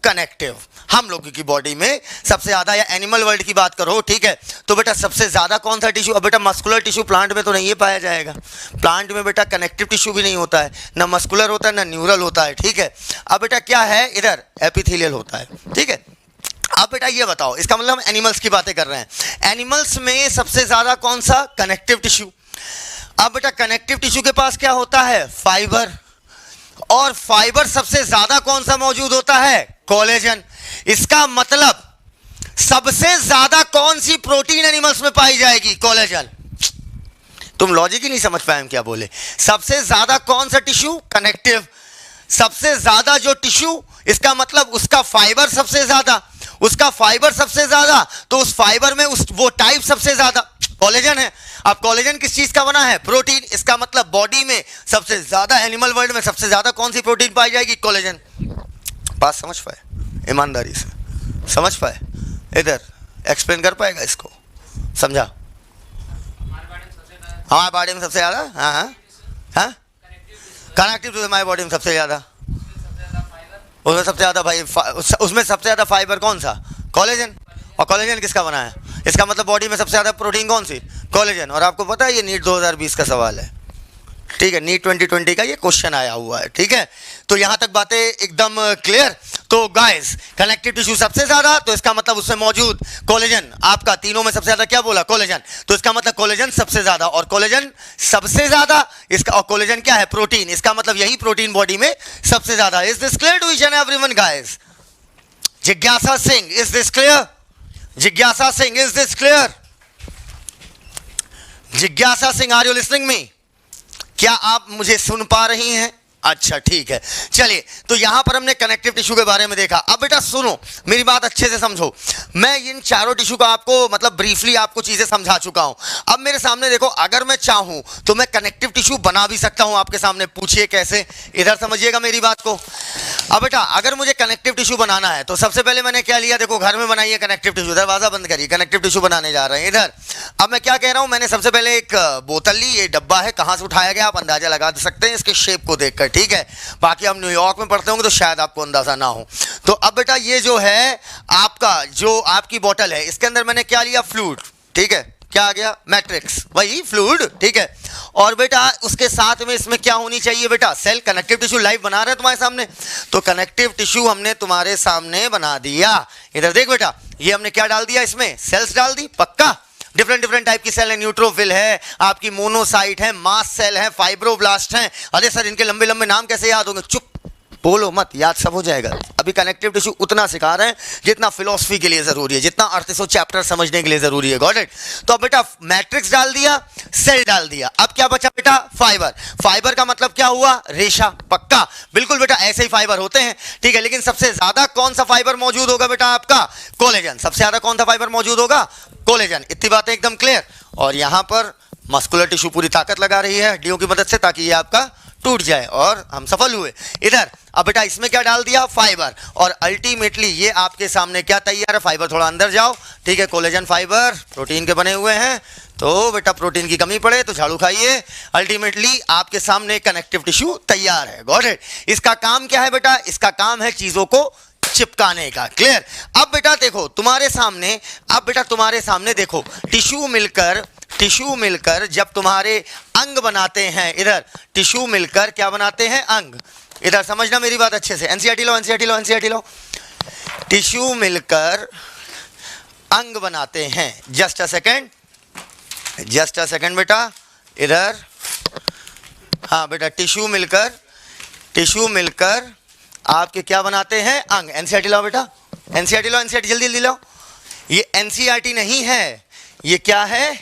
Connective. हम लोगों की बॉडी में सबसे ज्यादा, या एनिमल वर्ल्ड की बात करो, ठीक है, तो बेटा सबसे ज्यादा कौन सा टिश्यू? अब बेटा मस्कुलर टिश्यू प्लांट में तो नहीं पाया जाएगा। प्लांट में बेटा कनेक्टिव टिश्यू भी नहीं होता है, ना मस्कुलर होता है ना न्यूरल होता है, ठीक है। अब बेटा क्या है, इधर एपिथेलियल होता है, ठीक है। अब बेटा ये बताओ, इसका मतलब हम एनिमल्स की बातें कर रहे हैं। एनिमल्स में सबसे ज्यादा कौन सा? Connective tissue. अब बेटा कनेक्टिव टिश्यू के पास क्या होता है? फाइबर। और फाइबर सबसे ज्यादा कौन सा मौजूद होता है? कोलेजन। इसका मतलब सबसे ज्यादा कौन सी प्रोटीन एनिमल्स में पाई जाएगी? कोलेजन। तुम लॉजिक ही नहीं समझ पाए हम क्या बोले। सबसे ज्यादा कौन सा टिश्यू? कनेक्टिव। सबसे ज्यादा जो टिश्यू, इसका मतलब उसका फाइबर सबसे ज्यादा, उसका फाइबर सबसे ज्यादा, तो उस फाइबर में वो टाइप सबसे ज्यादा कोलेजन है। अब कोलेजन किस चीज का बना है? प्रोटीन। इसका मतलब बॉडी में सबसे ज्यादा, एनिमल वर्ल्ड में सबसे ज्यादा कौन सी प्रोटीन पाई जाएगी? कोलेजन। बात समझ पाए? ईमानदारी से समझ पाए? इधर एक्सप्लेन कर पाएगा इसको? समझा? हमारे बॉडी में सबसे ज्यादा, हाँ हाँ हाँ, कनेक्टिव टू हमारी बॉडी में सबसे ज्यादा, उसमें सबसे ज्यादा भाई, उसमें सबसे ज्यादा फाइबर कौन सा? कोलेजन। और कोलेजन किसका बना है? इसका मतलब बॉडी में सबसे ज्यादा प्रोटीन कौन सी? कोलेजन। और आपको पता है ये नीट 2020 का सवाल है, ठीक है, नीट 2020 का ये क्वेश्चन आया हुआ है, ठीक है। तो यहां तक बातें एकदम क्लियर। तो गाइस कनेक्टिव टिश्यू सबसे ज्यादा, तो इसका मतलब उसमें मौजूद कोलेजन, आपका तीनों में सबसे ज्यादा क्या बोला? कोलेजन। तो इसका मतलब कोलेजन सबसे ज्यादा, और कोलेजन सबसे ज्यादा इसका, और कोलेजन क्या है? प्रोटीन। इसका मतलब यही प्रोटीन बॉडी में सबसे ज्यादा। Is this clear to each and everyone guys? जिज्ञासा सिंह, इज दिस क्लियर? जिज्ञासा सिंह, इज दिस क्लियर? जिज्ञासा Singh, are you listening me? क्या आप मुझे सुन पा रही हैं? अच्छा ठीक है, चलिए। तो यहां पर हमने कनेक्टिव टिश्यू के बारे में देखा। अब बेटा सुनो, मेरी बात अच्छे से समझो। मैं इन चारों टिश्यू का आपको मतलब ब्रीफली आपको चीजें समझा चुका हूं। अब मेरे सामने देखो, अगर मैं चाहूं तो मैं कनेक्टिव टिश्यू बना भी सकता हूं आपके सामने। पूछिए कैसे? इधर समझिएगा मेरी बात को। अब बेटा अगर मुझे कनेक्टिव टिश्यू बनाना है तो सबसे पहले मैंने क्या लिया? देखो घर में बनाइए कनेक्टिव टिश्यू, दरवाजा बंद करिए, कनेक्टिव टिश्यू बनाने जा रहे हैं इधर। अब मैं क्या कह रहा हूं, मैंने सबसे पहले एक बोतल ली, ये डब्बा है, कहां से उठाया गया आप अंदाजा लगा सकते हैं इसके शेप को देखकर, ठीक है। बाकी हम न्यूयॉर्क में पढ़ते होंगे तो शायद आपको अंदाजा ना हो। तो अब बेटा ये जो है आपका, जो आपकी बोतल है, इसके अंदर मैंने क्या लिया? फ्लूइड, ठीक है। क्या आ गया? मैट्रिक्स, वही फ्लूइड, ठीक है। और बेटा उसके साथ में इसमें क्या होनी चाहिए बेटा? सेल। कनेक्टिव टिश्यू लाइव बना रहे हैं तुम्हारे सामने, तो कनेक्टिव टिश्यू हमने तुम्हारे सामने बना दिया। इधर देख बेटा, ये हमने क्या डाल दिया? इसमें सेल्स डाल दी, पक्का। डिफरेंट डिफरेंट टाइप की सेल है, न्यूट्रोफिल है, आपकी मोनोसाइट है, मास्ट सेल है, फाइब्रोब्लास्ट है। अरे सर इनके लंबे लंबे नाम कैसे याद होंगे? चुप, बोलो मत, याद सब हो जाएगा। अभी कनेक्टिव टिश्यू उतना सिखा रहे हैं जितना फिलॉसफी के लिए जरूरी है, जितना 3800 चैप्टर समझने के लिए जरूरी है। Got it? तो अब बेटा मैट्रिक्स डाल दिया, सेल डाल दिया, अब क्या बचा बेटा? फाइबर। फाइबर का मतलब क्या हुआ? रेशा, पक्का, बिल्कुल बेटा, ऐसे ही फाइबर होते हैं, ठीक है। लेकिन सबसे ज्यादा कौन सा फाइबर मौजूद होगा बेटा? आपका कोलेजन। सबसे ज्यादा कौन सा फाइबर मौजूद होगा? कोलेजन। इतनी बातें एकदम क्लियर। और यहां पर मस्कुलर टिश्यू पूरी ताकत लगा रही है हड्डियों की मदद से, ताकि ये आपका टूट जाए, और हम सफल हुए इधर। अब बेटा इसमें क्या डाल दिया? फाइबर। और अल्टीमेटली ये आपके सामने क्या तैयार है? फाइबर। थोड़ा अंदर जाओ, ठीक है। कोलेजन फाइबर प्रोटीन के बने हुए हैं, तो बेटा प्रोटीन की कमी पड़े तो झाड़ू खाइए। अल्टीमेटली आपके सामने कनेक्टिव टिश्यू तैयार है। Got it? इसका काम क्या है बेटा? इसका काम है चीजों को चिपकाने का। क्लियर? अब बेटा देखो तुम्हारे सामने, अब बेटा तुम्हारे सामने देखो, टिश्यू मिलकर जब तुम्हारे अंग बनाते हैं, इधर टिश्यू मिलकर क्या बनाते हैं? अंग। इधर समझना मेरी बात अच्छे से, एनसीईआरटी लो, एनसीईआरटी लो, एनसीईआरटी लो। टिश्यू मिलकर अंग बनाते हैं। Just a second, just a second बेटा, इधर। हाँ बेटा, टिश्यू मिलकर आपके क्या बनाते हैं? अंग। एनसीईआरटी लो बेटा, एनसीईआरटी लो, एनसीईआरटी जल्दी जल्दी लो। ये एनसीईआरटी नहीं है, ये क्या है?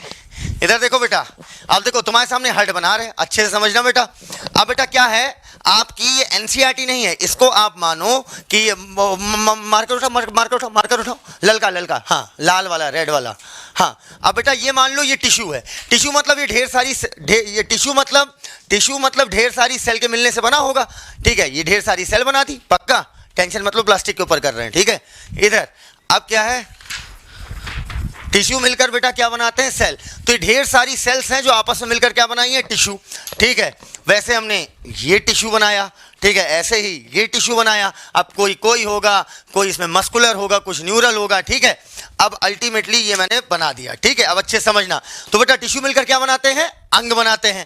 इधर देखो बेटा, अब देखो तुम्हारे सामने हर्ट बना रहे हैं, अच्छे से समझना बेटा। अब बेटा क्या है आपकी? ये एनसीईआरटी नहीं है, इसको आप मानो कि मार्कर उठाओ, ललका, हाँ लाल वाला, रेड वाला, हाँ। अब बेटा ये मान लो ये टिश्यू है। टिश्यू मतलब ये ढेर सारी, ये टिश्यू मतलब ढेर सारी सेल के मिलने से बना होगा, ठीक है। ये ढेर सारी सेल बना दी, पक्का। टेंशन मतलब प्लास्टिक के ऊपर कर रहे हैं, ठीक है। इधर अब क्या है? टिश्यू मिलकर बेटा क्या बनाते हैं? सेल। तो ये ढेर सारी सेल्स हैं जो आपस में मिलकर क्या बनाई है? टिश्यू, ठीक है। वैसे हमने ये टिश्यू बनाया, ठीक है, ऐसे ही ये टिश्यू बनाया, अब कोई होगा, कोई इसमें मस्कुलर होगा, कुछ न्यूरल होगा, ठीक है। अब अल्टीमेटली ये मैंने बना दिया, ठीक है। अब अच्छे समझना, तो बेटा टिश्यू मिलकर क्या बनाते हैं, अंग बनाते हैं।